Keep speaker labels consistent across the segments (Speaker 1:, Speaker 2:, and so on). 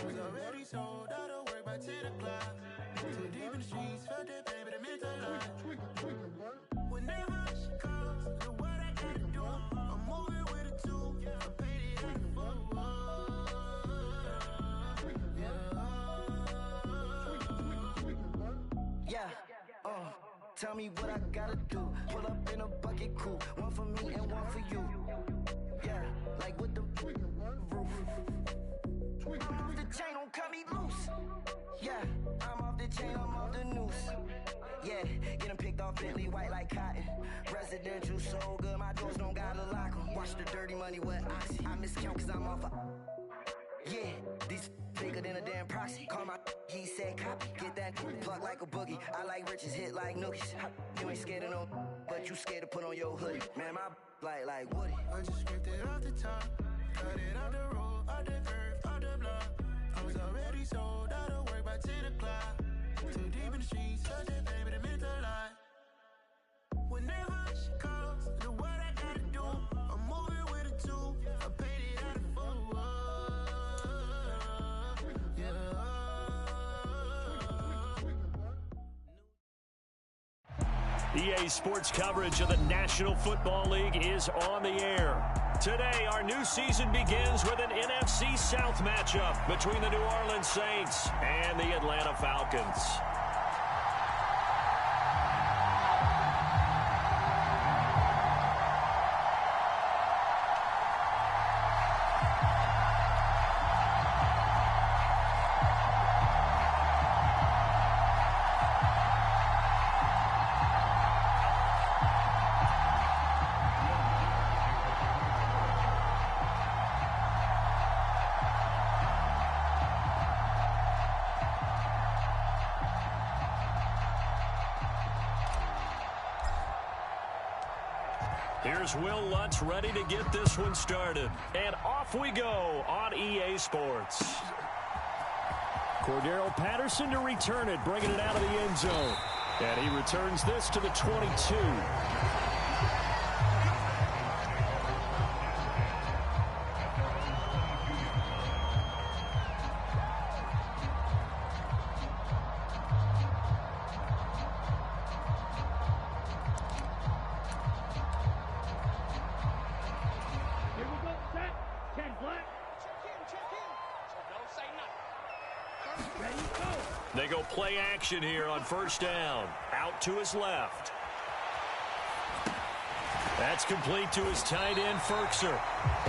Speaker 1: was already sold out of work by 10 o'clock. Too deep in the streets, felt that pain, but it meant a lot. Whenever she calls, look what I gotta do. I'm moving with a two, I paid it out of full.
Speaker 2: Yeah, tell me what I gotta do. Pull up in a bucket crew, one for me and one for you. Yeah, like with the roof. I'm off the chain, don't cut me loose. Yeah, I'm off the chain, I'm off the noose. Yeah, getting picked off Bentley white like cotton. Residential so good, my doors don't gotta lock 'em. Watch the dirty money with Oxy. I miscount cause I'm off a... Yeah, these bigger than a damn proxy. Call my he said copy. Get that plug like a boogie. I like riches, hit like nookies. You ain't scared of no, but you scared to put on your hoodie. Man, my like Woody.
Speaker 1: I just ripped it off the top. Cut it off the road, off the curve, off the block. I was already sold out of work by 10 o'clock. Too deep in the streets, such a baby, it meant a lot. Whenever she calls, look what I gotta do. I'm moving with a two, I paid it out of full.
Speaker 3: EA Sports coverage of the National Football League is on the air. Today, our new season begins with an NFC South matchup between the New Orleans Saints and the Atlanta Falcons. Here's Will Lutz ready to get this one started. And off we go on EA Sports. Cordero Patterson to return it, bringing it out of the end zone. And he returns this to the 22. They go play action here on first down. Out to his left. That's complete to his tight end, Firkser.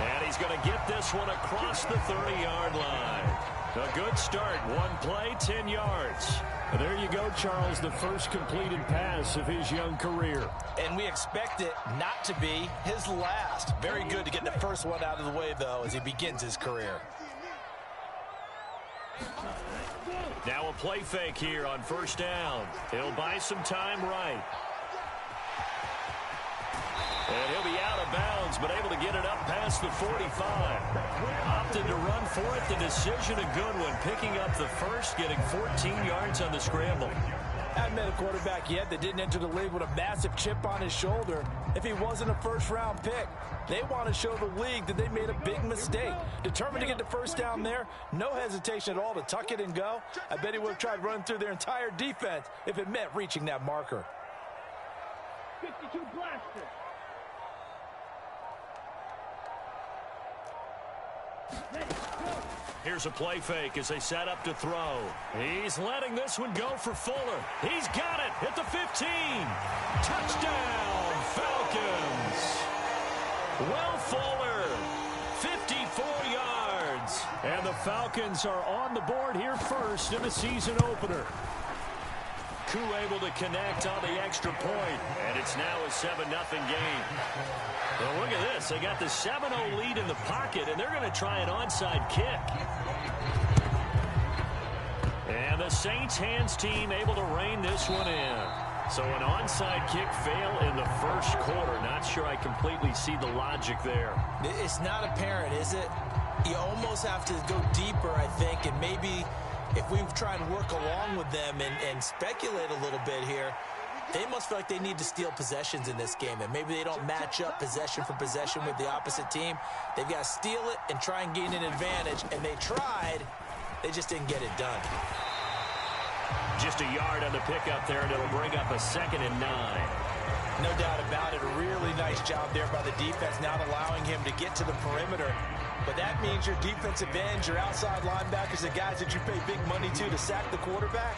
Speaker 3: And he's going to get this one across the 30-yard line. A good start. One play, 10 yards. There you go, Charles, the first completed pass of his young career.
Speaker 4: And we expect it not to be his last. Very good to get the first one out of the way, though, as he begins his career.
Speaker 3: Now a play fake here on first down. He'll buy some time right. And he'll be out of bounds, but able to get it up past the 45. Opted to run for it. The decision a good one. Picking up the first, getting 14 yards on the scramble.
Speaker 4: Haven't met a quarterback yet that didn't enter the league with a massive chip on his shoulder if he wasn't a first-round pick. They want to show the league that they made a big mistake. Determined to get the first down there, no hesitation at all to tuck it and go. I bet he would have tried running through their entire defense if it meant reaching that marker.
Speaker 5: 52 blaster.
Speaker 3: Here's a play fake as they set up to throw. He's letting this one go for Fuller. He's got it at the 15. Touchdown, Falcons. Will Fuller, 54 yards. And the Falcons are on the board here first in the season opener. Koo able to connect on the extra point, and it's now a 7-0 game. Well, look at this. They got the 7-0 lead in the pocket, and they're going to try an onside kick. And the Saints hands team able to rein this one in. So an onside kick fail in the first quarter. Not sure I completely see the logic there.
Speaker 4: It's not apparent, is it? You almost have to go deeper, I think, and maybe if we try and work along with them and speculate a little bit here, they must feel like they need to steal possessions in this game, and maybe they don't match up possession for possession with the opposite team. They've got to steal it and try and gain an advantage, and they tried, They just didn't get it done.
Speaker 3: Just a yard on the pickup there, and it'll bring up a 2nd and 9.
Speaker 4: No doubt about it. A really nice job there by the defense, not allowing him to get to the perimeter. But that means your defensive ends, your outside linebackers, the guys that you pay big money to sack the quarterback,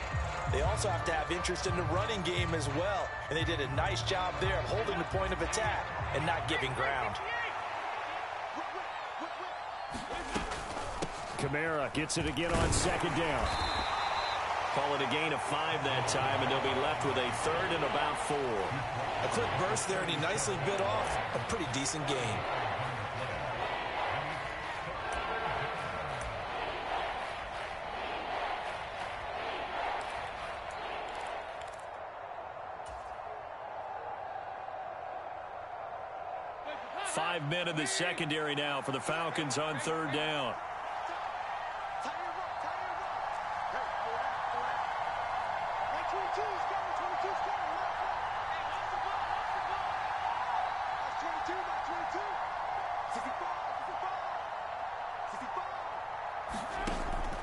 Speaker 4: they also have to have interest in the running game as well. And they did a nice job there of holding the point of attack and not giving ground.
Speaker 3: Kamara gets it again on 2nd down. Call it a gain of 5 that time, and they'll be left with a 3rd and about 4.
Speaker 4: A quick burst there, and he nicely bit off a pretty decent gain.
Speaker 3: Five men in the secondary now for the Falcons on 3rd down.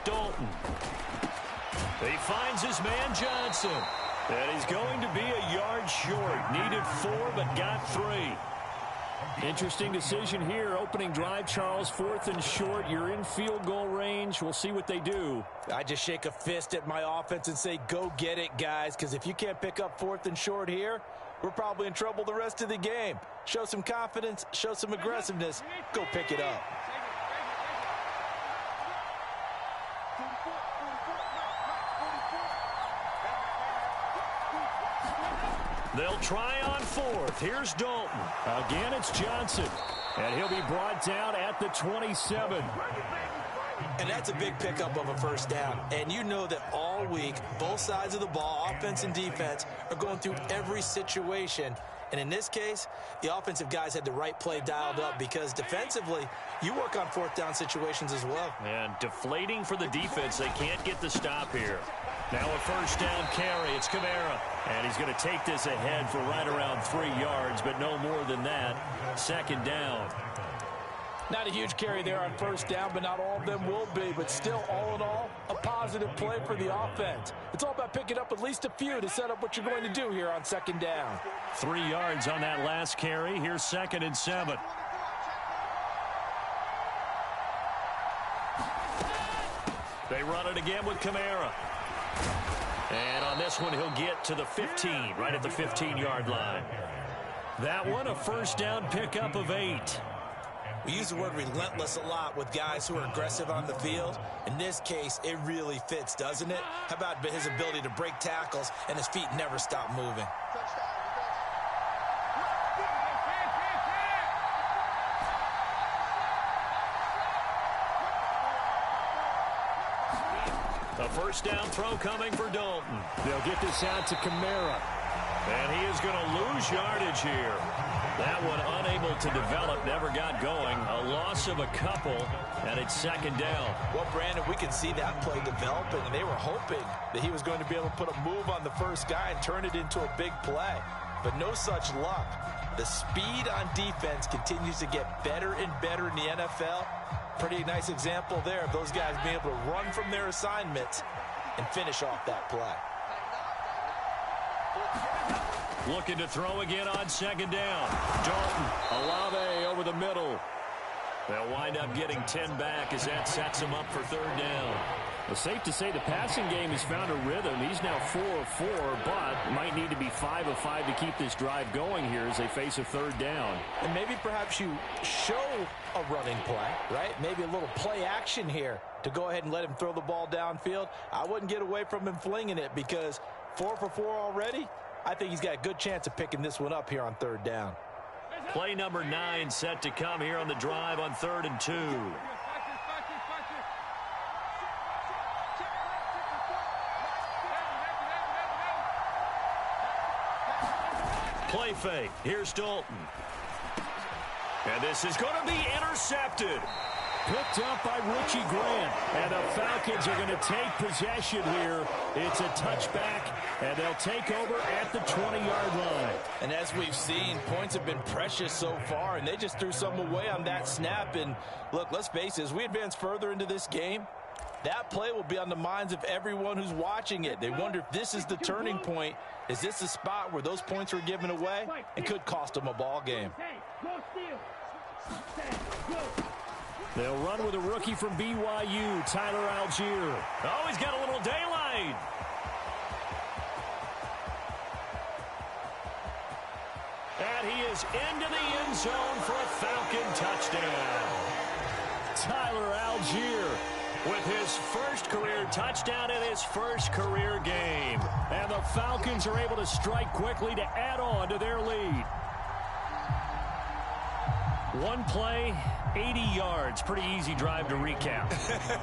Speaker 3: Dalton. He finds his man Johnson. And he's going to be a yard short. Needed 4, but got 3. Interesting decision here. Opening drive, Charles. 4th and short. You're in field goal range. We'll see what they do.
Speaker 4: I just shake a fist at my offense and say, go get it, guys, because if you can't pick up 4th and short here, we're probably in trouble the rest of the game. Show some confidence, show some aggressiveness, go pick it up.
Speaker 3: They'll try on 4th. Here's Dalton. Again, it's Johnson. And he'll be brought down at the 27.
Speaker 4: And that's a big pickup of a 1st down. And you know that all week, both sides of the ball, offense and defense, are going through every situation. And in this case, the offensive guys had the right play dialed up because defensively, you work on 4th down situations as well.
Speaker 3: And deflating for the defense. They can't get the stop here. Now a 1st down carry. It's Kamara. And he's going to take this ahead for right around 3 yards, but no more than that. 2nd down.
Speaker 4: Not a huge carry there on 1st down, but not all of them will be. But still, all in all, a positive play for the offense. It's all about picking up at least a few to set up what you're going to do here on 2nd down.
Speaker 3: 3 yards on that last carry. Here's 2nd and 7. They run it again with Kamara. And on this one, he'll get to the 15, right at the 15-yard line. That one, a 1st down pickup of 8.
Speaker 4: We use the word relentless a lot with guys who are aggressive on the field. In this case, it really fits, doesn't it? How about his ability to break tackles and his feet never stop moving?
Speaker 3: A 1st down throw coming for Dalton. They'll get this out to Kamara. And he is going to lose yardage here. That one unable to develop, never got going. A loss of a couple, and it's 2nd down.
Speaker 4: Well, Brandon, we could see that play developing, and they were hoping that he was going to be able to put a move on the first guy and turn it into a big play. But no such luck. The speed on defense continues to get better and better in the NFL. Pretty nice example there of those guys being able to run from their assignments and finish off that play.
Speaker 3: Looking to throw again on 2nd down. Dalton, Olave over the middle. They'll wind up getting 10 back as that sets them up for 3rd down. It's safe to say the passing game has found a rhythm. He's now 4 of 4, but might need to be 5 of 5 to keep this drive going here as they face a 3rd down.
Speaker 4: And maybe perhaps you show a running play, right? Maybe a little play action here to go ahead and let him throw the ball downfield. I wouldn't get away from him flinging it because 4 for 4 already. I think he's got a good chance of picking this one up here on 3rd down.
Speaker 3: Play number 9 set to come here on the drive on 3rd and 2. Play fake. Here's Dalton. And this is going to be intercepted. Picked up by Richie Grant. And the Falcons are going to take possession here. It's a touchback, and they'll take over at the 20-yard line.
Speaker 4: And as we've seen, points have been precious so far, and they just threw some away on that snap. And look, let's face it, as we advance further into this game, That play will be on the minds of everyone who's watching it. They wonder if this is the turning point. Is this the spot where those points were given away? It could cost them a ball game.
Speaker 3: They'll run with a rookie from BYU, Tyler Algier. Oh, he's got a little daylight. And he is into the end zone for a Falcon touchdown. Tyler Algier with his first career touchdown in his first career game. And the Falcons are able to strike quickly to add on to their lead. One play, 80 yards. Pretty easy drive to recap.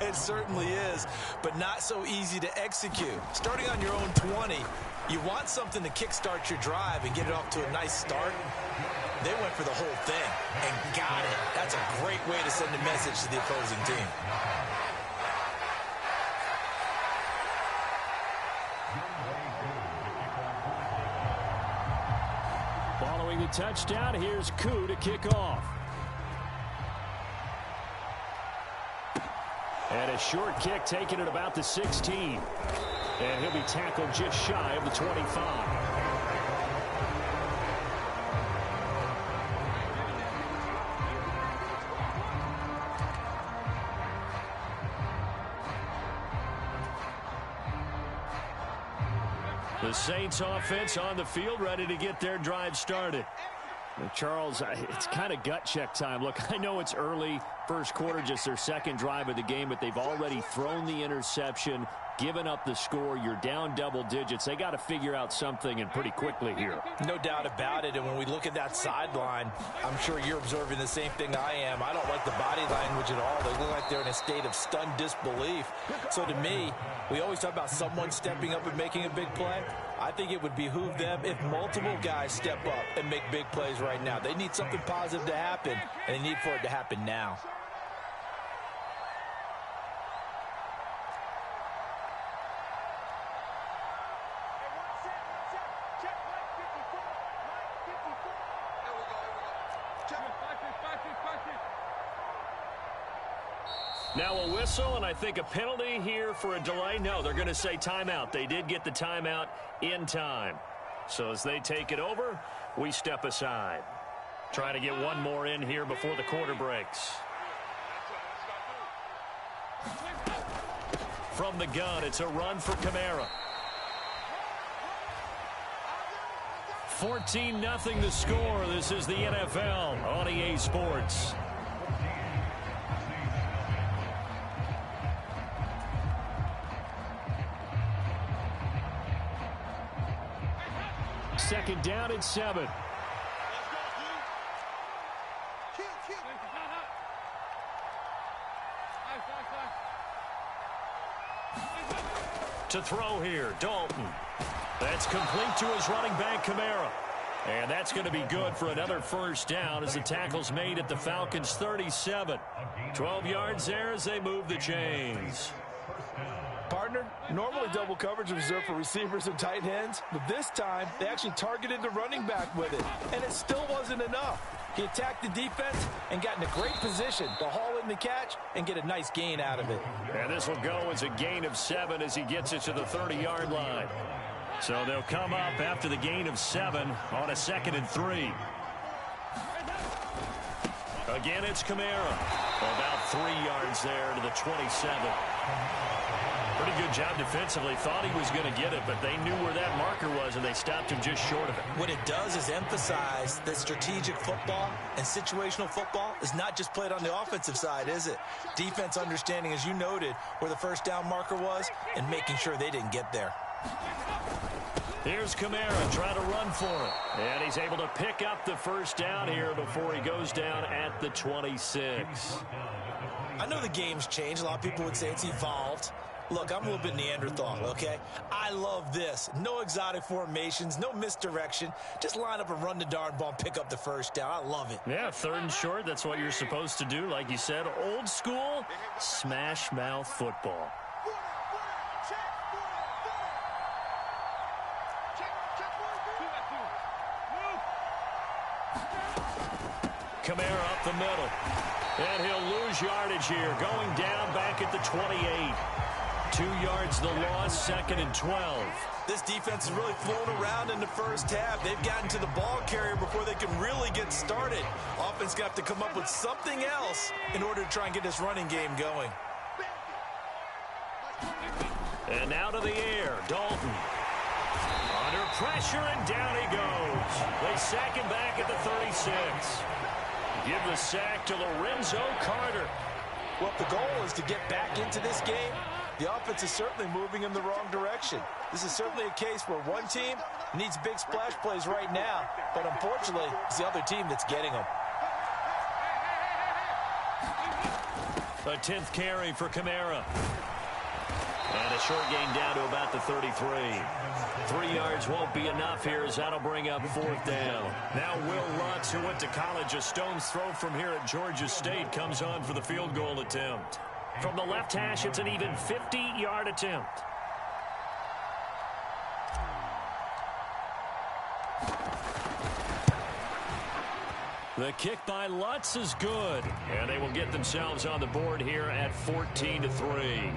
Speaker 4: It certainly is, but not so easy to execute. Starting on your own 20, you want something to kickstart your drive and get it off to a nice start. They went for the whole thing and got it. That's a great way to send a message to the opposing team.
Speaker 3: Following the touchdown, here's Koo to kick off. And a short kick taken at about the 16. And he'll be tackled just shy of the 25. The Saints offense on the field, ready to get their drive started. Charles, it's kind of gut check time. Look, I know it's early, first quarter, just their second drive of the game, but they've already thrown the interception, given up the score. You're down double digits. They got to figure out something, and pretty quickly here.
Speaker 4: No doubt about it, and when we look at that sideline, I'm sure you're observing the same thing I am. I don't like the body language at all. They look like they're in a state of stunned disbelief. So to me, we always talk about someone stepping up and making a big play. I think it would behoove them if multiple guys step up and make big plays right now. They need something positive to happen, and they need for it to happen now.
Speaker 3: Now a whistle, and I think a penalty here for a delay. No, they're going to say timeout. They did get the timeout in time. So as they take it over, we step aside. Trying to get one more in here before the quarter breaks. From the gun, it's a run for Kamara. 14-0 the score. This is the NFL on EA Sports. Second down at 7. To throw here, Dalton. That's complete to his running back, Kamara. And that's going to be good for another first down as the tackle's made at the Falcons' 37. 12 yards there as they move the chains.
Speaker 4: Partner, normally double coverage is reserved for receivers and tight ends, but this time they actually targeted the running back with it, and it still wasn't enough. He attacked the defense and got in a great position to haul in the catch and get a nice gain out of it.
Speaker 3: And this will go as a gain of 7 as he gets it to the 30-yard line. So they'll come up after the gain of 7 on a 2nd and 3. Again, it's Kamara. About 3 yards there to the 27. Pretty good job defensively. Thought he was going to get it, but they knew where that marker was, and they stopped him just short of it.
Speaker 4: What it does is emphasize that strategic football and situational football is not just played on the offensive side, is it? Defense understanding, as you noted, where the first down marker was and making sure they didn't get there.
Speaker 3: Here's Kamara trying to run for it. And he's able to pick up the first down here before he goes down at the 26.
Speaker 4: I know the game's changed. A lot of people would say it's evolved. Look, I'm a little bit Neanderthal, okay? I love this. No exotic formations, no misdirection. Just line up and run the darn ball and pick up the first down. I love it.
Speaker 3: Yeah, 3rd and short. That's what you're supposed to do. Like you said, old school smash mouth football. Kamara up the middle. And he'll lose yardage here, going down back at the 28. 2 yards the loss, 2nd and 12.
Speaker 4: This defense is really flown around in the first half. They've gotten to the ball carrier before they can really get started. Offense got to come up with something else in order to try and get this running game going.
Speaker 3: And now to the air, Dalton. Under pressure, and down he goes. They sack him back at the 36. Give the sack to Lorenzo Carter.
Speaker 4: Well, if the goal is to get back into this game, the offense is certainly moving in the wrong direction. This is certainly a case where one team needs big splash plays right now, but unfortunately, it's the other team that's getting them.
Speaker 3: A 10th carry for Kamara. And a short gain down to about the 33. 3 yards won't be enough here as that'll bring up 4th down. Now Will Lutz, who went to college a stone's throw from here at Georgia State, comes on for the field goal attempt. From the left hash, it's an even 50-yard attempt. The kick by Lutz is good. And they will get themselves on the board here at 14-3.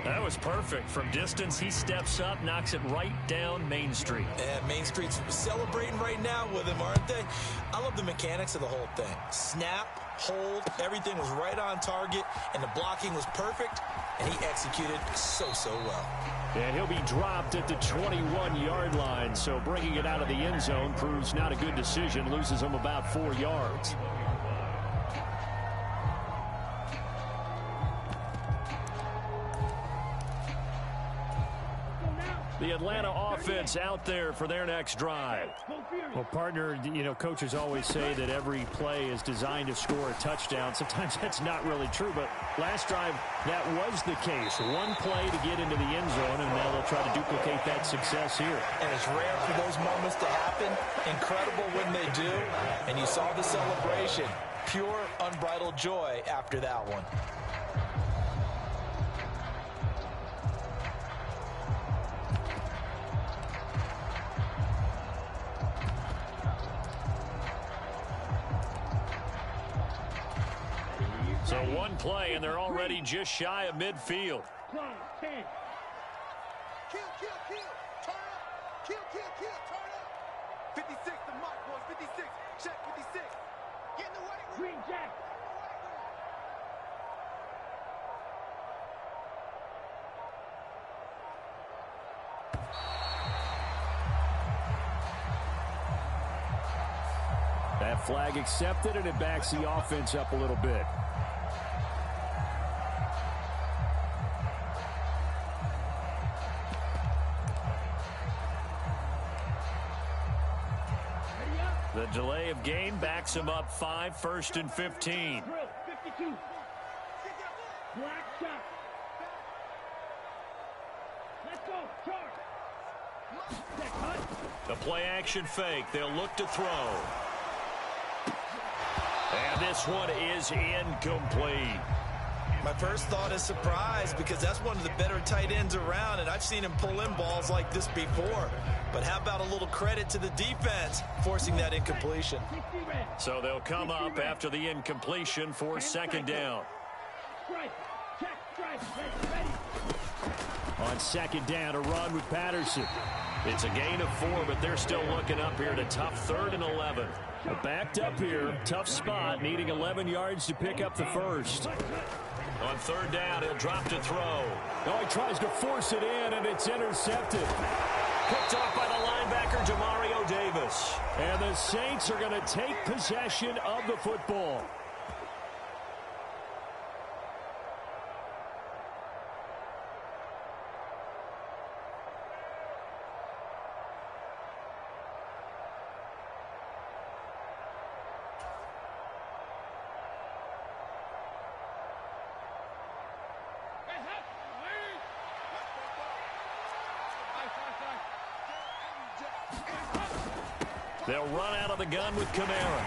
Speaker 3: That was perfect. From distance, he steps up, knocks it right down Main Street.
Speaker 4: And Main Street's celebrating right now with him, aren't they? I love the mechanics of the whole thing. Snap, hold, everything was right on target, and the blocking was perfect, and he executed so well.
Speaker 3: And he'll be dropped at the 21-yard line, so bringing it out of the end zone proves not a good decision, loses him about 4 yards. The Atlanta offense out there for their next drive.
Speaker 6: Well, partner, you know, coaches always say that every play is designed to score a touchdown. Sometimes that's not really true, but last drive, that was the case. One play to get into the end zone, and now they'll try to duplicate that success here.
Speaker 4: And it's rare for those moments to happen. Incredible when they do. And you saw the celebration. Pure, unbridled joy after that one.
Speaker 3: So one play, and they're already just shy of midfield.
Speaker 5: 10.
Speaker 7: Kill, turn up. Kill, turn up. 56, the mark, boys, 56. Check 56. Get in the weight room.
Speaker 5: Green Jack.
Speaker 6: That flag accepted, and it backs the offense up a little bit.
Speaker 3: The delay of game backs him up 5, 1st and 15.
Speaker 5: 52. Black shot. Let's go. Charge. Set cut.
Speaker 3: The play action fake. They'll look to throw. And this one is incomplete.
Speaker 4: My first thought is surprise, because that's one of the better tight ends around, and I've seen him pull in balls like this before. But how about a little credit to the defense forcing that incompletion?
Speaker 3: So they'll come up after the incompletion for 2nd down.
Speaker 5: Strike. Check. Strike. Ready.
Speaker 6: On 2nd down, a run with Patterson.
Speaker 3: It's a gain of 4, but they're still looking up here at a tough 3rd and 11.
Speaker 6: Backed up here, tough spot, needing 11 yards to pick up the first.
Speaker 3: On 3rd down, he'll drop to throw.
Speaker 6: Oh, he tries to force it in, and it's intercepted.
Speaker 3: Picked off by the linebacker, Demario Davis.
Speaker 6: And the Saints are going to take possession of the football.
Speaker 3: They'll run out of the gun with Kamara.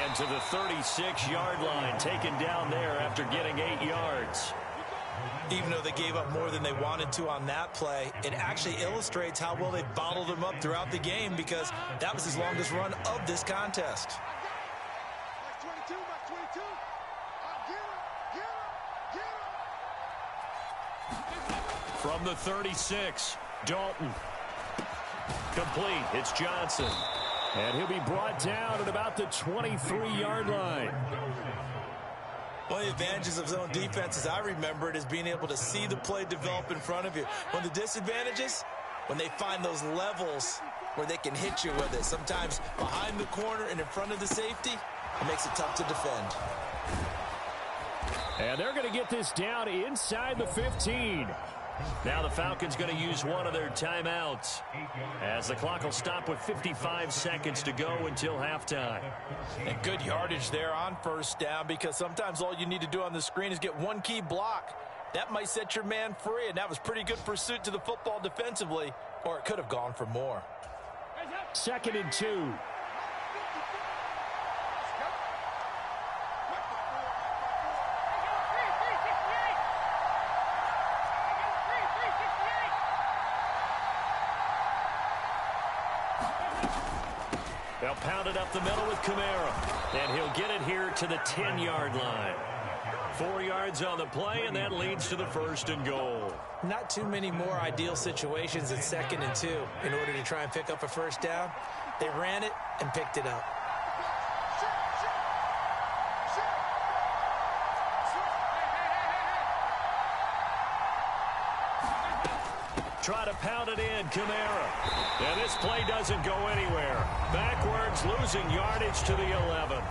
Speaker 3: And to the 36-yard line, taken down there after getting 8 yards.
Speaker 4: Even though they gave up more than they wanted to on that play, it actually illustrates how well they bottled them up throughout the game, because that was his longest run of this contest.
Speaker 3: From the 36, Dalton. Complete. It's Johnson. And he'll be brought down at about the 23-yard line.
Speaker 4: One of the advantages of zone defense, as I remember it, is being able to see the play develop in front of you. One of the disadvantages, when they find those levels where they can hit you with it. Sometimes behind the corner and in front of the safety, it makes it tough to defend.
Speaker 3: And they're going to get this down inside the 15. Now the Falcons going to use one of their timeouts as the clock will stop with 55 seconds to go until halftime.
Speaker 4: And good yardage there on first down, because sometimes all you need to do on the screen is get one key block. That might set your man free, and that was pretty good pursuit to the football defensively, or it could have gone for more.
Speaker 3: 2nd and 2. They'll pound it up the middle with Kamara. And he'll get it here to the 10-yard line. 4 yards on the play, and that leads to the 1st and goal.
Speaker 4: Not too many more ideal situations at 2nd and 2 in order to try and pick up a first down. They ran it and picked it up.
Speaker 3: Try to pound it in, Kamara. And this play doesn't go anywhere. Backwards, losing yardage to the 11.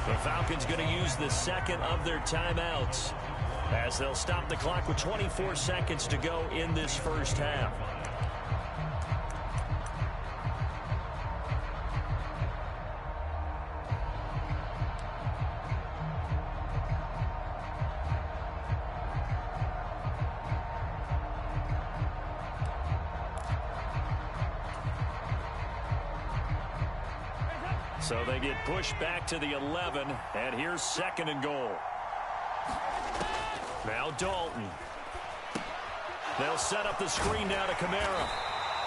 Speaker 3: The Falcons going to use the 2nd of their timeouts as they'll stop the clock with 24 seconds to go in this first half. So they get pushed back to the 11, and here's 2nd and goal. Now Dalton. They'll set up the screen down to Kamara.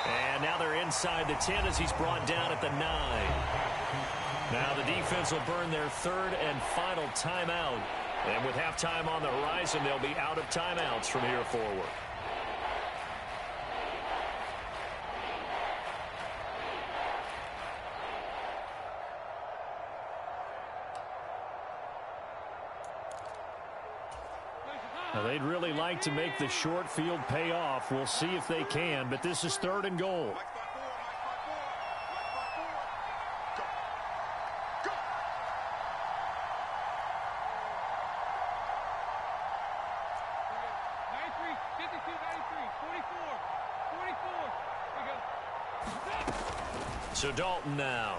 Speaker 3: And now they're inside the 10 as he's brought down at the 9. Now the defense will burn their 3rd and final timeout. And with halftime on the horizon, they'll be out of timeouts from here forward. Now they'd really like to make the short field pay off. We'll see if they can, but this is 3rd and goal. So Dalton now.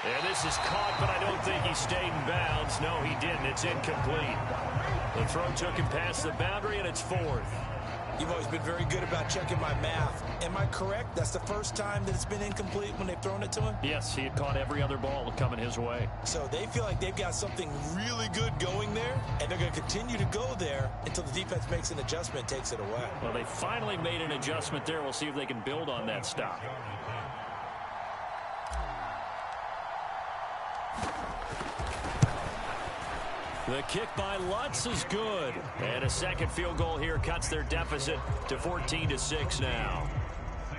Speaker 3: And this is caught, but I don't think he stayed in bounds. No, he didn't. It's incomplete. The throw took him past the boundary, and it's 4th.
Speaker 4: You've always been very good about checking my math. Am I correct? That's the first time that it's been incomplete when they've thrown it to him?
Speaker 3: Yes, he had caught every other ball coming his way.
Speaker 4: So they feel like they've got something really good going there, and they're going to continue to go there until the defense makes an adjustment, takes it away.
Speaker 3: Well, they finally made an adjustment there. We'll see if they can build on that stop. The kick by Lutz is good. And a second field goal here cuts their deficit to 14-6 now.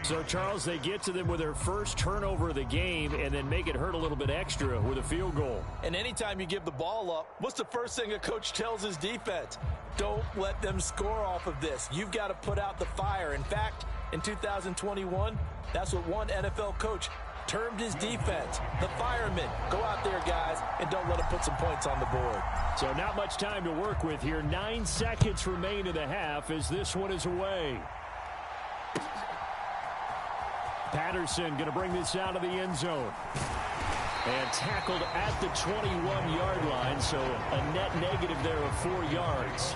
Speaker 3: So, Charles, they get to them with their first turnover of the game and then make it hurt a little bit extra with a field goal.
Speaker 4: And anytime you give the ball up, what's the first thing a coach tells his defense? Don't let them score off of this. You've got to put out the fire. In fact, in 2021, that's what one NFL coach termed his defense, the firemen. Go out there, guys, and don't let them put some points on the board.
Speaker 3: So not much time to work with here. 9 seconds remain in the half as this one is away. Patterson going to bring this out of the end zone. And tackled at the 21-yard line, so a net negative there of 4 yards.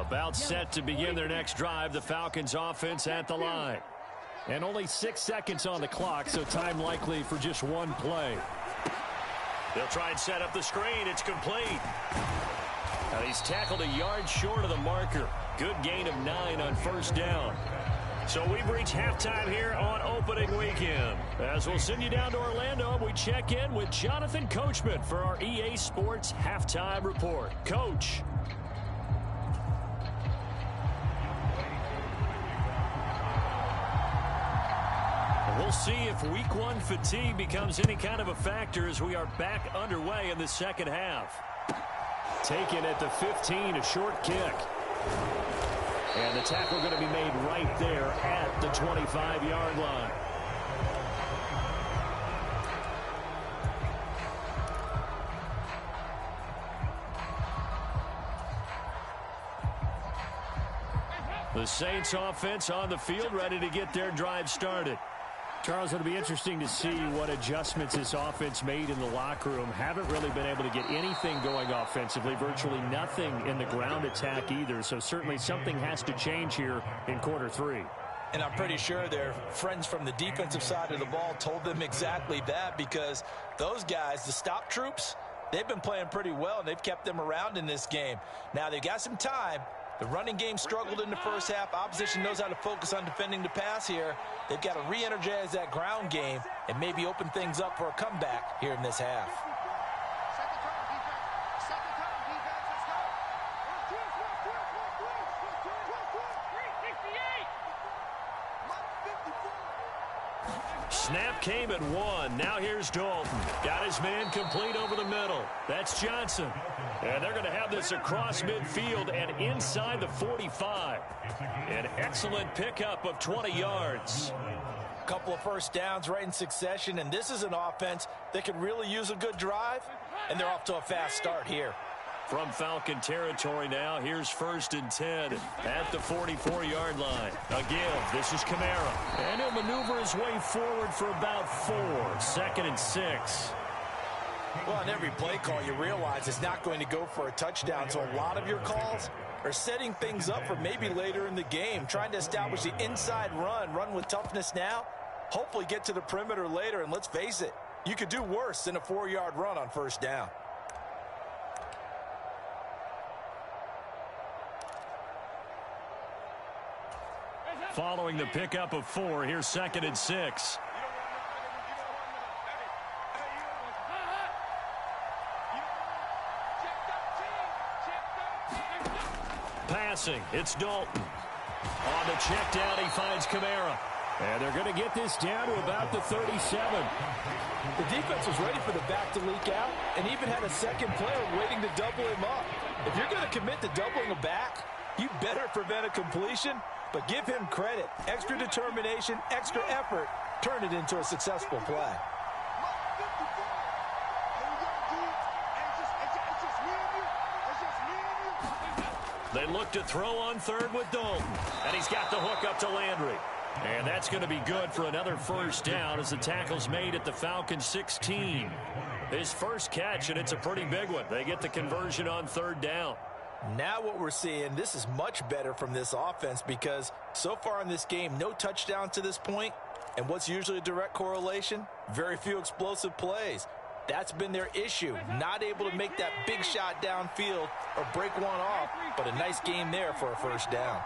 Speaker 3: About set to begin their next drive. The Falcons offense at the line. And only 6 seconds on the clock, so time likely for just one play. They'll try and set up the screen. It's complete. Now he's tackled a yard short of the marker. Good gain of 9 on first down. So we've reached halftime here on opening weekend. As we'll send you down to Orlando, we check in with Jonathan Coachman for our EA Sports Halftime Report. Coach. We'll see if week one fatigue becomes any kind of a factor as we are back underway in the second half. Taken at the 15, a short kick. And the tackle going to be made right there at the 25-yard line. The Saints offense on the field, ready to get their drive started. Charles, it'll be interesting to see what adjustments this offense made in the locker room. Haven't really been able to get anything going offensively, virtually nothing in the ground attack either. So certainly something has to change here in quarter three.
Speaker 4: And I'm pretty sure their friends from the defensive side of the ball told them exactly that, because those guys, the stop troops, they've been playing pretty well, and they've kept them around in this game. Now, they've got some time. The running game struggled in the first half. Opposition knows how to focus on defending the pass here. They've got to re-energize that ground game and maybe open things up for a comeback here in this half.
Speaker 3: Snap came at 1. Now here's Dalton. Got his man complete over the middle. That's Johnson. And they're going to have this across midfield and inside the 45. An excellent pickup of 20 yards.
Speaker 4: A couple of first downs right in succession, and this is an offense that could really use a good drive, and they're off to a fast start here.
Speaker 3: From Falcon territory now, here's 1st and 10 at the 44-yard line. Again, this is Kamara. And he'll maneuver his way forward for about 4. 2nd and 6.
Speaker 4: Well, on every play call, you realize it's not going to go for a touchdown, so a lot of your calls are setting things up for maybe later in the game, trying to establish the inside run with toughness now, hopefully get to the perimeter later, and let's face it, you could do worse than a 4-yard run on first down.
Speaker 3: Following the pickup of 4, here's 2nd and 6. Passing, it's Dalton. On the check down, he finds Kamara. And they're going to get this down to about the 37.
Speaker 4: The defense was ready for the back to leak out and even had a second player waiting to double him up. If you're going to commit to doubling a back, you better prevent a completion, but give him credit. Extra determination, extra effort, turn it into a successful play.
Speaker 3: They look to throw on 3rd with Dalton. And he's got the hook up to Landry. And that's going to be good for another first down as the tackle's made at the Falcons 16. His first catch, and it's a pretty big one. They get the conversion on 3rd down.
Speaker 4: Now what we're seeing, this is much better from this offense, because so far in this game, no touchdown to this point. And what's usually a direct correlation? Very few explosive plays. That's been their issue, not able to make that big shot downfield or break one off, but a nice game there for a first down.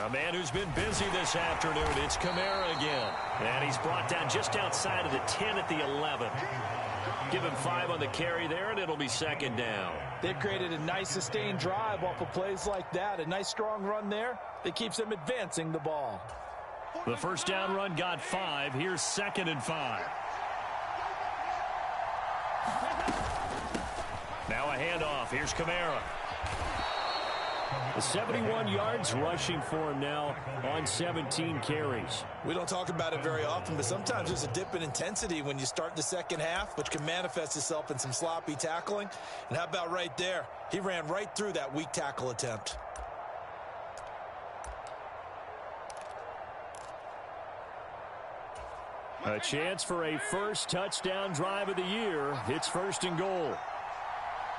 Speaker 3: A man who's been busy this afternoon, it's Kamara again. And he's brought down just outside of the 10 at the 11. Give him 5 on the carry there, and it'll be 2nd down.
Speaker 4: They've created a nice sustained drive off of plays like that. A nice strong run there that keeps them advancing the ball.
Speaker 3: The first down run got 5. Here's 2nd and 5. Now a handoff. Here's Kamara. The 71 yards rushing for him now on 17 carries.
Speaker 4: We don't talk about it very often, but sometimes there's a dip in intensity when you start the second half, which can manifest itself in some sloppy tackling. And how about right there? He ran right through that weak tackle attempt.
Speaker 3: A chance for a first touchdown drive of the year. It's 1st and goal.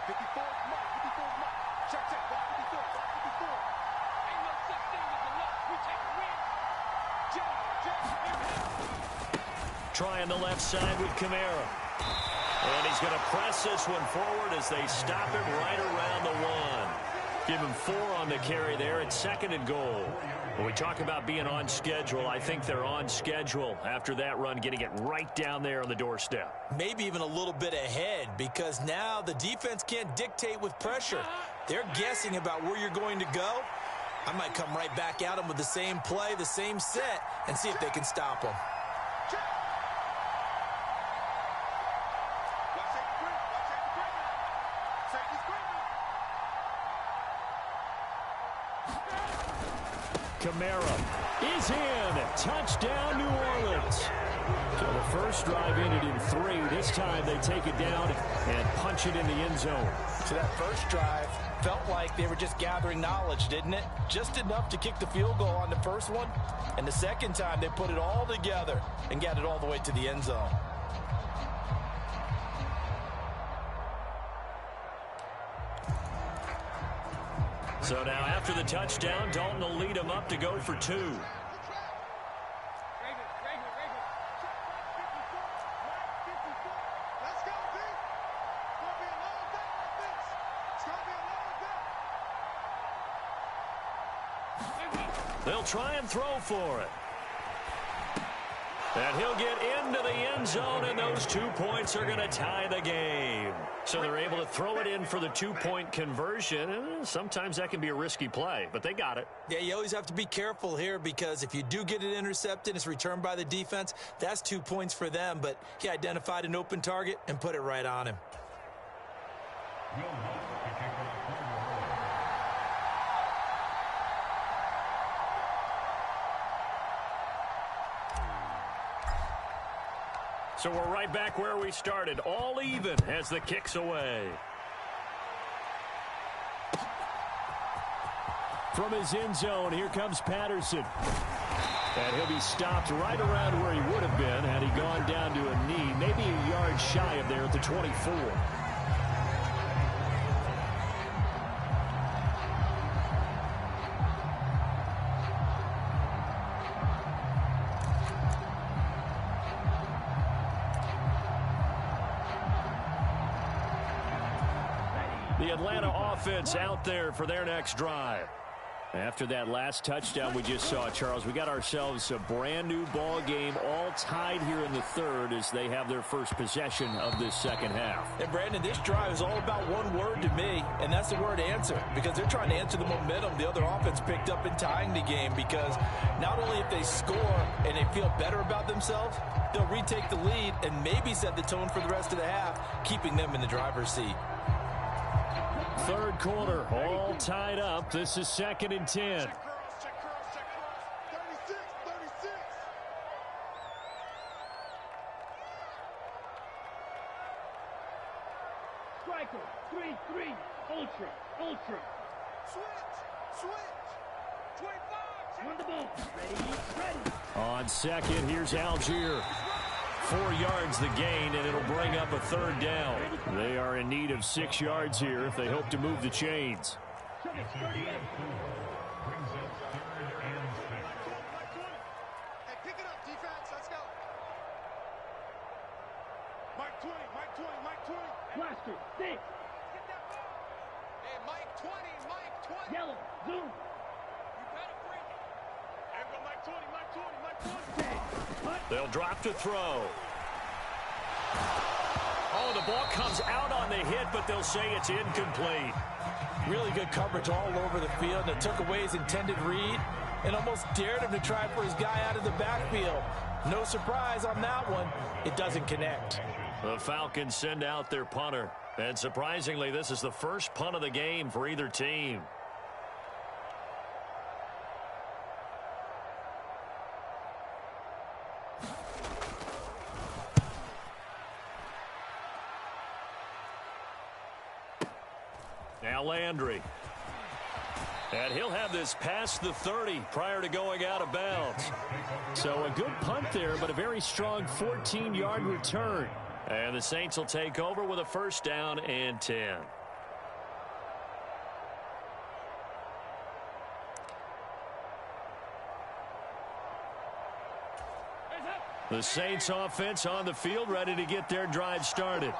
Speaker 7: 54, check, 54. Ain't no such thing as a loss. We take a win
Speaker 3: trying the left side with Kamara. And he's going to press this one forward as they stop him right around the 1. Give him 4 on the carry there at 2nd and goal. When we talk about being on schedule, I think they're on schedule after that run, getting it right down there on the doorstep.
Speaker 4: Maybe even a little bit ahead, because now the defense can't dictate with pressure. They're guessing about where you're going to go. I might come right back at them with the same play, the same set, and see if they can stop them.
Speaker 3: Kamara is in. Touchdown, New Orleans. So the first drive ended in 3. This time they take it down and punch it in the end zone.
Speaker 4: So that first drive felt like they were just gathering knowledge, didn't it? Just enough to kick the field goal on the first one. And the second time they put it all together and got it all the way to the end zone.
Speaker 3: So now after the touchdown, Dalton will lead him up to go for 2. They'll try and throw for it. And he'll get into the end zone, and those 2 points are going to tie the game. So they're able to throw it in for the 2-point conversion. Sometimes that can be a risky play, but they got it.
Speaker 4: Yeah, you always have to be careful here, because if you do get it intercepted, it's returned by the defense, that's 2 points for them. But he identified an open target and put it right on him. So we're right back where we started, all even as the kick's away.
Speaker 6: From his end zone, here comes Patterson. And he'll be stopped right around where he would have been had he gone down to a knee, maybe a yard shy of there at the 24. The Atlanta offense out there for their next drive. After that last touchdown we just saw, Charles, we got ourselves a brand new ball game, all tied here in the third as they have their first possession of this second half.
Speaker 4: And Brandon, this drive is all about one word to me, and that's the word answer, because they're trying to answer the momentum the other offense picked up in tying the game, because not only if they score and they feel better about themselves, they'll retake the lead and maybe set the tone for the rest of the half, keeping them in the driver's seat.
Speaker 6: Third quarter, all tied up. This is 2nd and 10.
Speaker 7: Check cross. 36.
Speaker 5: Striker, 3-3, ultra.
Speaker 7: Switch. 25.
Speaker 5: On the ball. Ready.
Speaker 6: On second, here's Algier.
Speaker 3: 4 yards the gain, and it'll bring up a third down.
Speaker 6: They are in need of 6 yards here if they hope to move the chains.
Speaker 5: Check it, 38.
Speaker 7: Hey, pick it up, defense. Let's go. Mike 20.
Speaker 5: Blaster, 6.
Speaker 7: Get that ball. Hey, Mike 20.
Speaker 5: Yellow, zoom.
Speaker 7: You better bring it. There go Mike 20.
Speaker 5: 10. Cut.
Speaker 3: They'll drop to throw. Oh, the ball comes out on the hit, but they'll say it's incomplete.
Speaker 4: Really good coverage all over the field. It took away his intended read and almost dared him to try for his guy out of the backfield. No surprise on that one. It doesn't connect.
Speaker 3: The Falcons send out their punter. And surprisingly, this is the first punt of the game for either team. Now Landry. And he'll have this past the 30 prior to going out of bounds.
Speaker 6: So a good punt there, but a very strong 14-yard return.
Speaker 3: And the Saints will take over with a first down and 10. The Saints offense on the field, ready to get their drive started.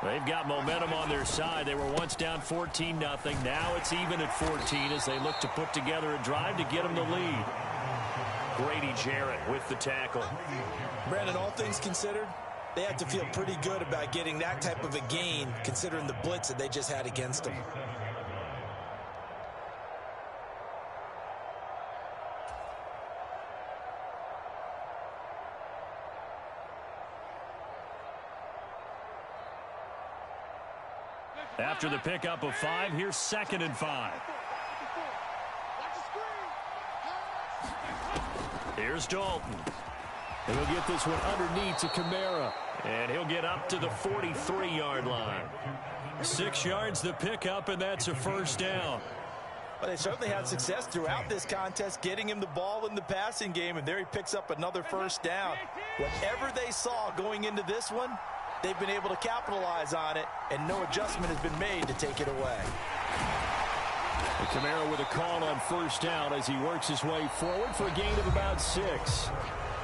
Speaker 3: They've got momentum on their side. They were once down 14-0. Now it's even at 14 as they look to put together a drive to get them the lead. Grady Jarrett with the tackle.
Speaker 4: Brandon, all things considered, they have to feel pretty good about getting that type of a gain considering the blitz that they just had against them.
Speaker 3: After the pickup of 5, here's 2nd and 5. Here's Dalton.
Speaker 6: And he'll get this one underneath to Kamara.
Speaker 3: And he'll get up to the 43-yard line. 6 yards the pickup, and that's a first down.
Speaker 4: Well, they certainly had success throughout this contest getting him the ball in the passing game, and there he picks up another first down. Whatever they saw going into this one, they've been able to capitalize on it, and no adjustment has been made to take it away.
Speaker 3: And Kamara with a call on first down as he works his way forward for a gain of about 6.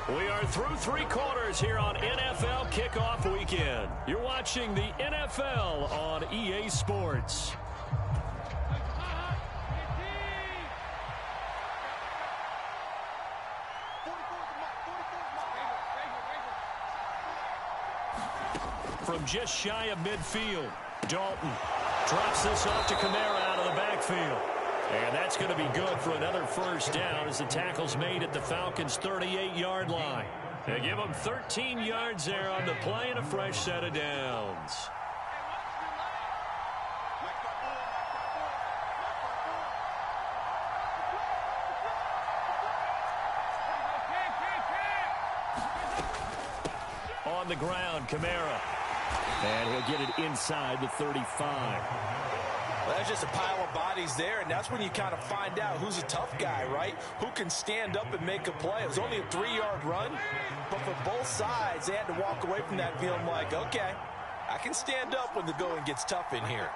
Speaker 3: We are through 3 quarters here on NFL Kickoff Weekend. You're watching the NFL on EA Sports. From just shy of midfield, Dalton drops this off to Kamara out of the backfield. And that's going to be good for another first down as the tackle's made at the Falcons' 38-yard line. They give them 13 yards there on the play and a fresh set of downs. On the ground, Kamara. And he'll get it inside the 35.
Speaker 4: Well, that's just a pile of bodies there, and that's when you kind of find out who's a tough guy, right? Who can stand up and make a play. It was only a 3-yard run, but for both sides, they had to walk away from that feeling like, okay, I can stand up when the going gets tough in here.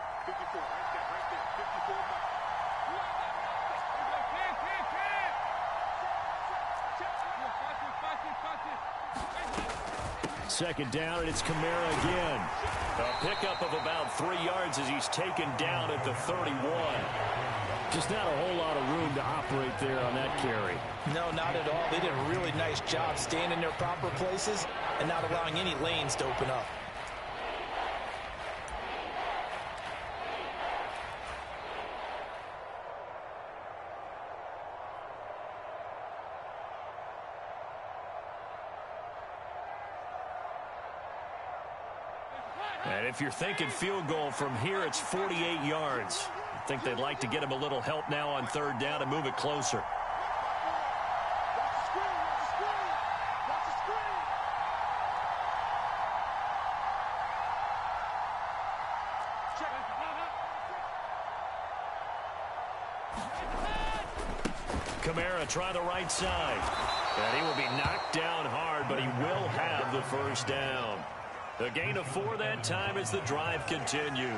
Speaker 3: 2nd down, and it's Kamara again. A pickup of about 3 yards as he's taken down at the 31.
Speaker 6: Just not a whole lot of room to operate there on that carry.
Speaker 4: No, not at all. They did a really nice job staying in their proper places and not allowing any lanes to open up.
Speaker 3: And if you're thinking field goal from here, it's 48 yards. I think they'd like to get him a little help now on 3rd down and move it closer. Kamara try the right side. And he will be knocked down hard, but he will have the first down. A gain of 4 that time as the drive continues.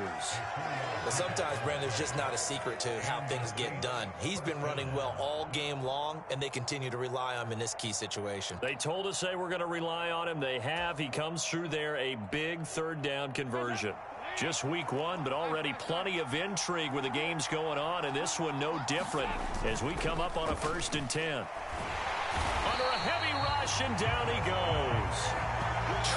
Speaker 4: But sometimes, Brandon, it's just not a secret to how things get done. He's been running well all game long, and they continue to rely on him in this key situation.
Speaker 3: They told us they were going to rely on him. They have. He comes through there, a big 3rd down conversion. Just week 1, but already plenty of intrigue with the games going on, and this one no different as we come up on a 1st and 10. Under a heavy rush, and down he goes.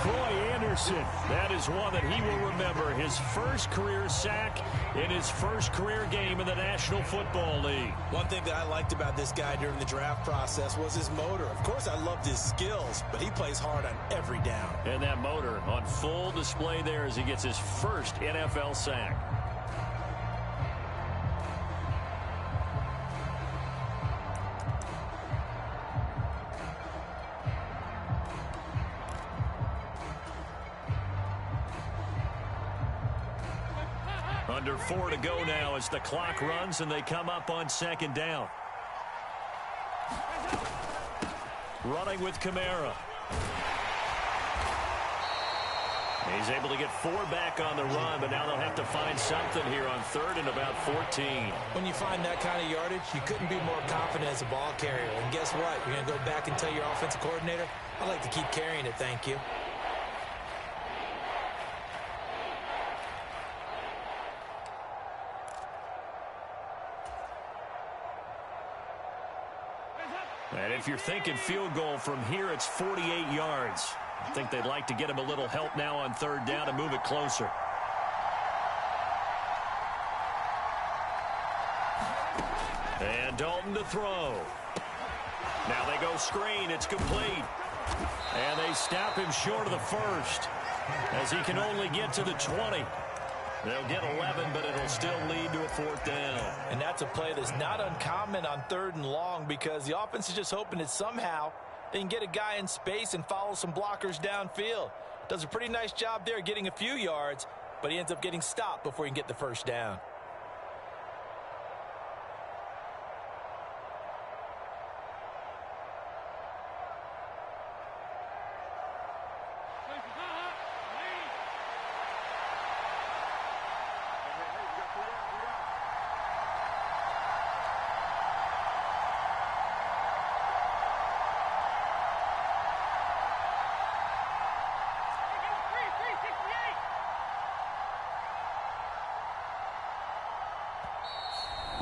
Speaker 3: Troy Anderson. That is one that he will remember. His first career sack in his first career game in the National Football League.
Speaker 4: One thing that I liked about this guy during the draft process was his motor. Of course, I loved his skills, but he plays hard on every down.
Speaker 3: And that motor on full display there as he gets his first NFL sack. Under 4 to go now as the clock runs and they come up on 2nd down. Running with Kamara. He's able to get 4 back on the run, but now they'll have to find something here on 3rd and about 14.
Speaker 4: When you find that kind of yardage, you couldn't be more confident as a ball carrier. And guess what? You're going to go back and tell your offensive coordinator, I'd like to keep carrying it, thank you.
Speaker 3: And if you're thinking field goal from here, it's 48 yards. I think they'd like to get him a little help now on 3rd down and move it closer. And Dalton to throw. Now they go screen. It's complete. And they stop him short of the 1st as he can only get to the 20. They'll get 11, but it'll still lead to a 4th down.
Speaker 4: And that's a play that's not uncommon on 3rd and long because the offense is just hoping that somehow they can get a guy in space and follow some blockers downfield. Does a pretty nice job there getting a few yards, but he ends up getting stopped before he can get the 1st down.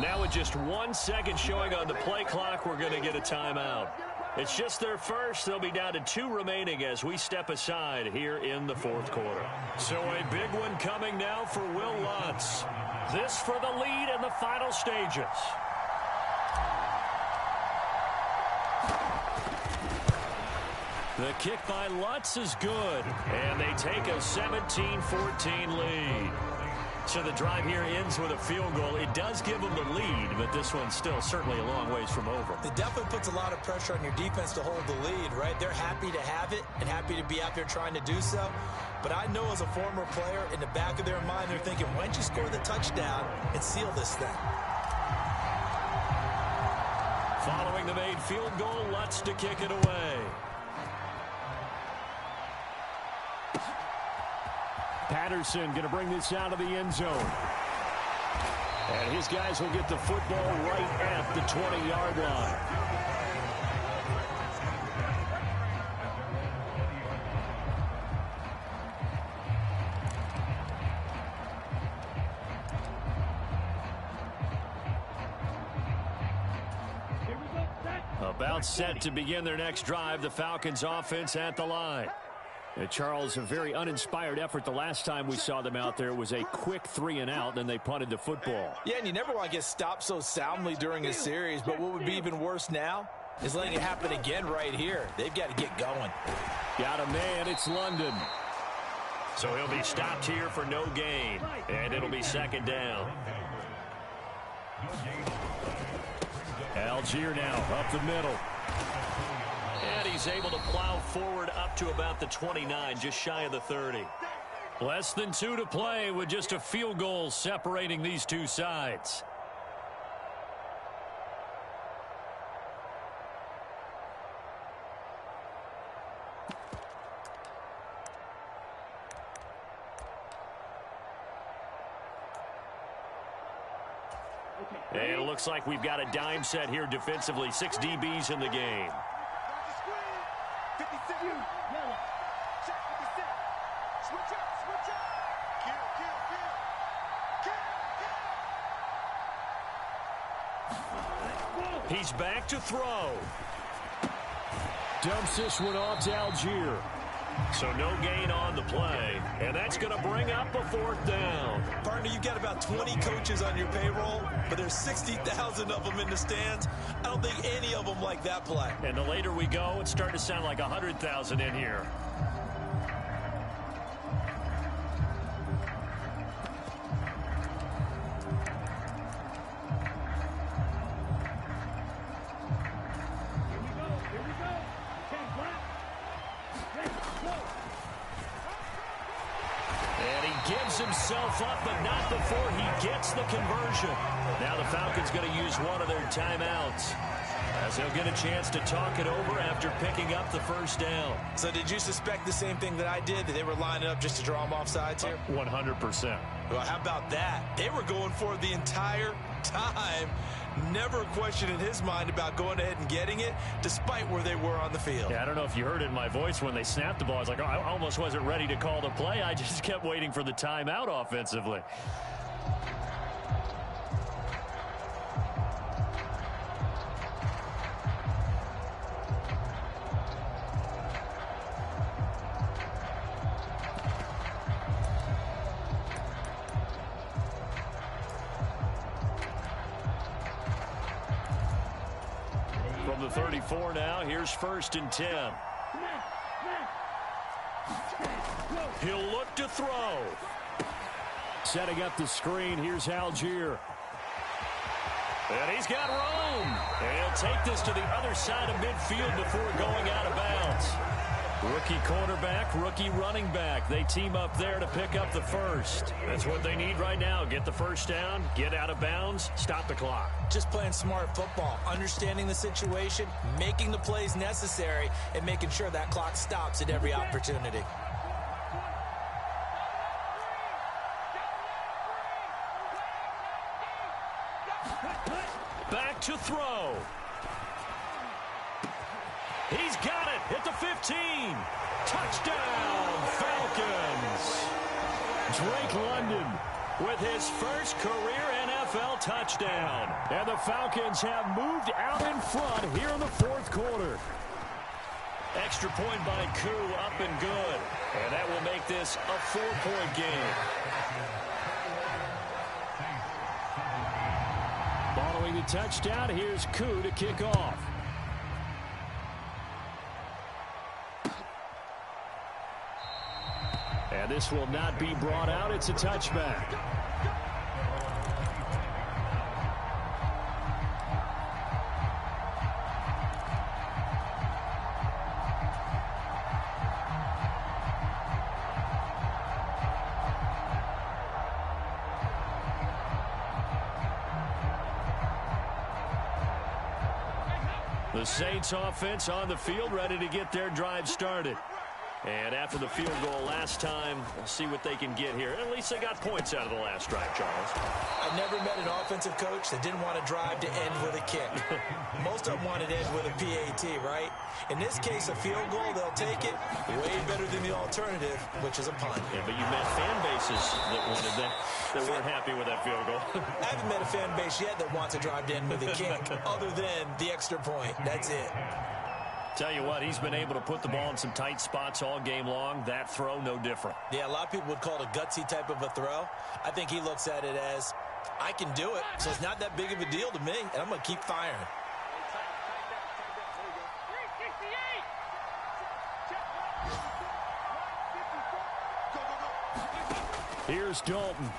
Speaker 3: Now with just 1 second showing on the play clock, we're going to get a timeout. It's just their first. They'll be down to 2 remaining as we step aside here in the 4th quarter. So a big one coming now for Will Lutz. This for the lead in the final stages. The kick by Lutz is good, and they take a 17-14 lead. So the drive here ends with a field goal. It does give them the lead, but this one's still certainly a long ways from over.
Speaker 4: It definitely puts a lot of pressure on your defense to hold the lead, right? They're happy to have it and happy to be out there trying to do so. But I know as a former player, in the back of their mind, they're thinking, why don't you score the touchdown and seal this thing?
Speaker 3: Following the made field goal, Lutz to kick it away.
Speaker 6: Patterson going to bring this out of the end zone. And his guys will get the football right at the 20-yard line. About set to begin their next drive, the Falcons offense at the line. Charles, a very uninspired effort the last time we saw them out there. It was a quick 3-and-out, then they punted the football.
Speaker 4: Yeah, and you never want to get stopped so soundly during a series, but what would be even worse now is letting it happen again right here. They've got to get going.
Speaker 6: Got a man, it's London.
Speaker 3: So he'll be stopped here for no gain, and it'll be 2nd down.
Speaker 6: Algier now up the middle.
Speaker 3: And he's able to plow forward up to about the 29, just shy of the 30.
Speaker 6: Less than 2 to play with just a field goal separating these two sides.
Speaker 3: And it looks like we've got a dime set here defensively. 6 DBs in the game.
Speaker 7: 56. Check 56. Switch up. Kill.
Speaker 3: He's back to throw.
Speaker 6: Dumps this one off to Algier.
Speaker 3: So no gain on the play, and that's going to bring up a 4th down.
Speaker 4: Partner, you got about 20 coaches on your payroll, but there's 60,000 of them in the stands. I don't think any of them like that play.
Speaker 3: And the later we go, it's starting to sound like 100,000 in here. Himself up, but not before he gets the conversion. Now the Falcons going to use one of their timeouts as they'll get a chance to talk it over after picking up the first down.
Speaker 4: So did you suspect the same thing that I did, that they were lining up just to draw them off sides here?
Speaker 6: 100%.
Speaker 4: Well, how about that? They were going for it the entire time. Never a question in his mind about going ahead and getting it, despite where they were on the field.
Speaker 6: Yeah, I don't know if you heard it in my voice when they snapped the ball. I was like, oh, I almost wasn't ready to call the play. I just kept waiting for the timeout offensively. From the 34 now, here's 1st and 10. He'll look to throw. Setting up the screen, here's Algier. And he's got room. And he'll take this to the other side of midfield before going out of bounds. Rookie cornerback, rookie running back. They team up there to pick up the first. That's what they need right now. Get the first down, get out of bounds, stop the clock.
Speaker 4: Just playing smart football, understanding the situation, making the plays necessary, and making sure that clock stops at every opportunity.
Speaker 3: Back to throw. He's got it at the 15. Touchdown, Falcons. Drake London with his first career NFL touchdown. And the Falcons have moved out in front here in the 4th quarter. Extra point by Koo, up and good. And that will make this a 4-point game. Following the touchdown, here's Koo to kick off. And this will not be brought out. It's a touchback. The Saints offense on the field, ready to get their drive started. And after the field goal last time, we'll see what they can get here. At least they got points out of the last drive, Charles.
Speaker 4: I've never met an offensive coach that didn't want to drive to end with a kick. Most of them want it to end with a PAT, right? In this case, a field goal, they'll take it way better than the alternative, which is a punt.
Speaker 3: Yeah, but you met fan bases that wanted that weren't happy with that field goal.
Speaker 4: I haven't met a fan base yet that wants to drive to end with a kick, other than the extra point. That's it.
Speaker 3: Tell you what, he's been able to put the ball in some tight spots all game long. That throw, no different.
Speaker 4: Yeah, a lot of people would call it a gutsy type of a throw. I think he looks at it as, I can do it, so it's not that big of a deal to me, and I'm going to keep firing.
Speaker 3: Here's Dalton.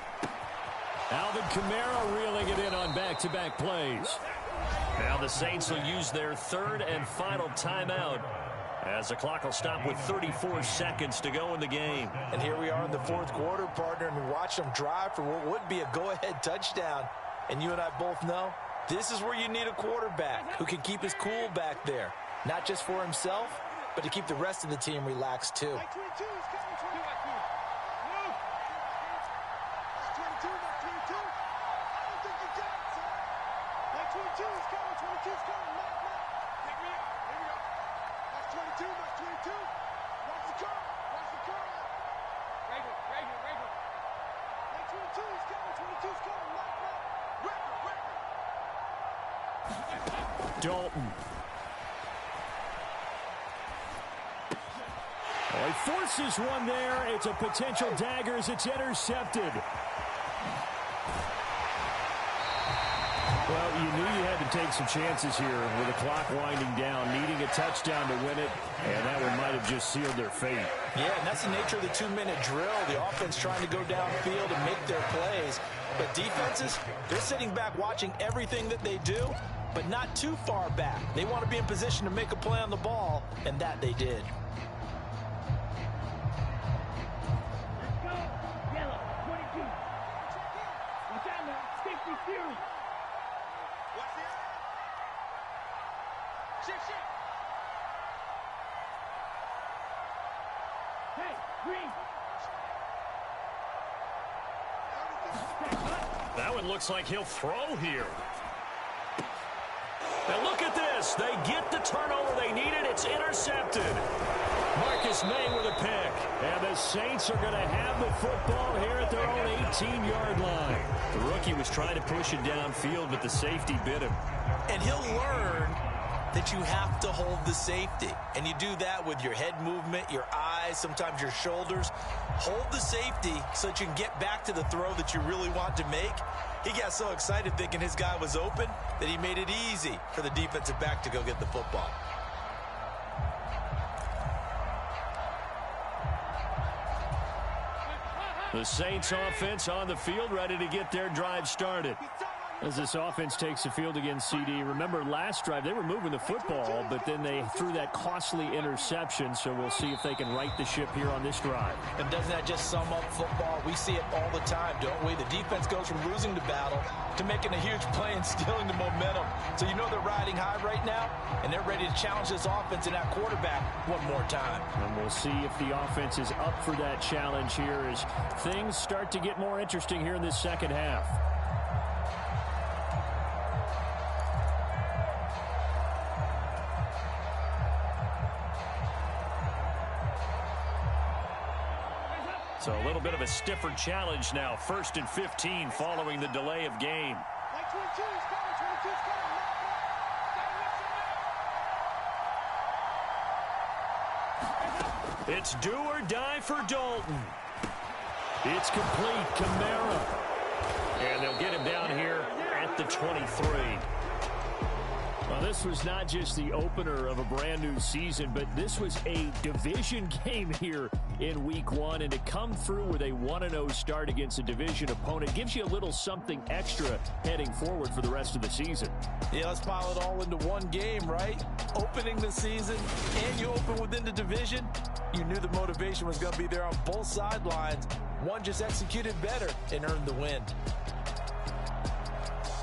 Speaker 3: Alvin Kamara reeling it in on back-to-back plays. Now the Saints will use their 3rd and final timeout as the clock will stop with 34 seconds to go in the game.
Speaker 4: And here we are in the 4th quarter, partner, and we watch them drive for what would be a go-ahead touchdown. And you and I both know this is where you need a quarterback who can keep his cool back there. Not just for himself, but to keep the rest of the team relaxed too.
Speaker 3: Dalton. Oh, he forces one there. It's a potential dagger as it's intercepted. Well, you knew you had to take some chances here with the clock winding down, needing a touchdown to win it, and that one might have just sealed their fate.
Speaker 4: Yeah, and that's the nature of the 2-minute drill. The offense trying to go downfield and make their plays. But defenses, they're sitting back watching everything that they do, but not too far back. They want to be in position to make a play on the ball, and that they did.
Speaker 5: Let's go. Yellow, 22. Watch out now. Safety series.
Speaker 3: That one looks like he'll throw here. And look at this. They get the turnover they needed. It's intercepted. Marcus May with a pick. And the Saints are going to have the football here at their own 18-yard line. The rookie was trying to push it downfield, but the safety bit him.
Speaker 4: And he'll learn that you have to hold the safety. And you do that with your head movement, your eyes, sometimes your shoulders. Hold the safety so that you can get back to the throw that you really want to make. He got so excited thinking his guy was open that he made it easy for the defensive back to go get the football.
Speaker 3: The Saints offense on the field, ready to get their drive started. As this offense takes the field against CD, remember last drive they were moving the football, but then they threw that costly interception, so we'll see if they can right the ship here on this drive.
Speaker 4: And doesn't that just sum up football? We see it all the time, don't we? The defense goes from losing the battle to making a huge play and stealing the momentum. So you know they're riding high right now, and they're ready to challenge this offense and that quarterback one more time.
Speaker 3: And we'll see if the offense is up for that challenge here as things start to get more interesting here in this second half. So a little bit of a stiffer challenge now. 1st and 15 following the delay of game. It's do or die for Dalton. It's complete. Kamara. And they'll get him down here at the 23. Well, this was not just the opener of a brand new season, but this was a division game here in week 1. And to come through with a 1-0 start against a division opponent gives you a little something extra heading forward for the rest of the season.
Speaker 4: Yeah, let's pile it all into one game, right? Opening the season, and you open within the division. You knew the motivation was going to be there on both sidelines. One just executed better and earned the win.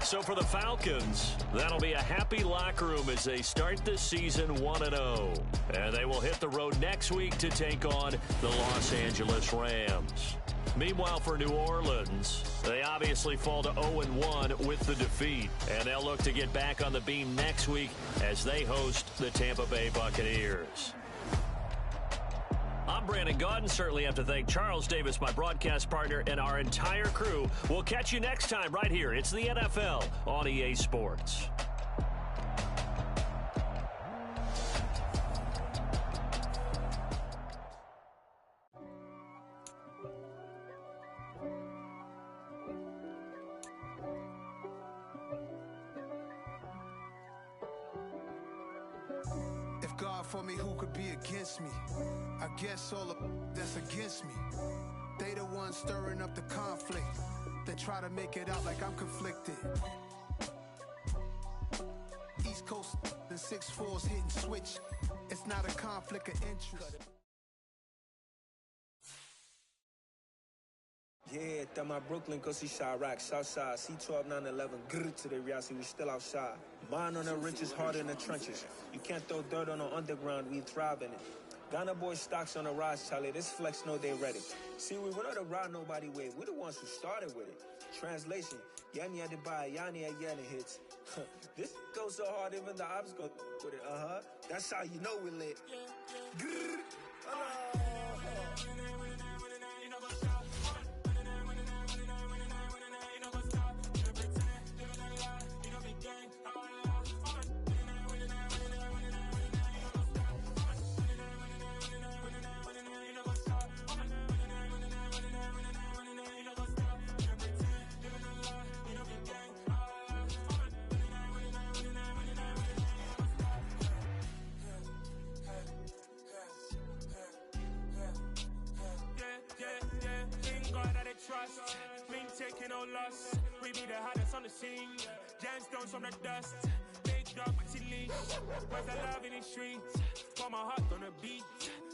Speaker 3: So for the Falcons, that'll be a happy locker room as they start this season 1-0. And they will hit the road next week to take on the Los Angeles Rams. Meanwhile, for New Orleans, they obviously fall to 0-1 with the defeat. And they'll look to get back on the beam next week as they host the Tampa Bay Buccaneers. I'm Brandon Gaudin. Certainly have to thank Charles Davis, my broadcast partner, and our entire crew. We'll catch you next time right here. It's the NFL on EA Sports.
Speaker 1: God for me, who could be against me? I guess all of that's against me. They the ones stirring up the conflict. They try to make it out like I'm conflicted. East Coast, the 6'4's hitting switch. It's not a conflict of interest.
Speaker 8: Yeah, that my Brooklyn, go see Chirac, Southside, C12, 911, grrr to the reality, we still outside. Mine on the wrenches, harder in the trenches. You can't throw dirt on the underground, we thrive in it. Ghana boys stocks on the rise, Charlie, this flex know they ready. See, we went on the ride nobody with, we the ones who started with it. Translation, Yanni had to buy, Yanni had yelling hits. This goes so hard, even the ops go with it, That's how you know we lit. Grrr,
Speaker 9: trust, been taking no loss. We be the hardest on the scene. Gemstones from the dust. Big dog, but she leash. Where's the love in the streets? Got my heart on the beat.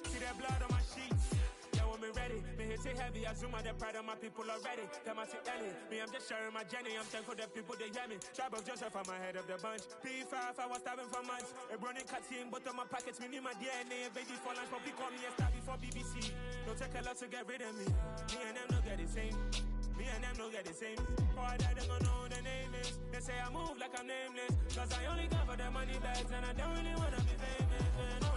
Speaker 9: See that blood on my sheets. Yeah, when me ready, me hit say heavy, I zoom out the pride of my people already. Them I say Ellie, me I'm just sharing my journey. I'm thankful the people they hear me. Tribe of Joseph, I'm ahead of the bunch. P5, I was starving for months. A running cut in, but on my pockets, me need my DNA. Baby for lunch, probably call me a star before BBC. Don't take a lot to get rid of me. Me and them don't get the same. Me and them don't get the same. Boy, that they gonna know the name is. They say I move like I'm nameless. Cause I only cover the money bags and I don't really wanna be famous.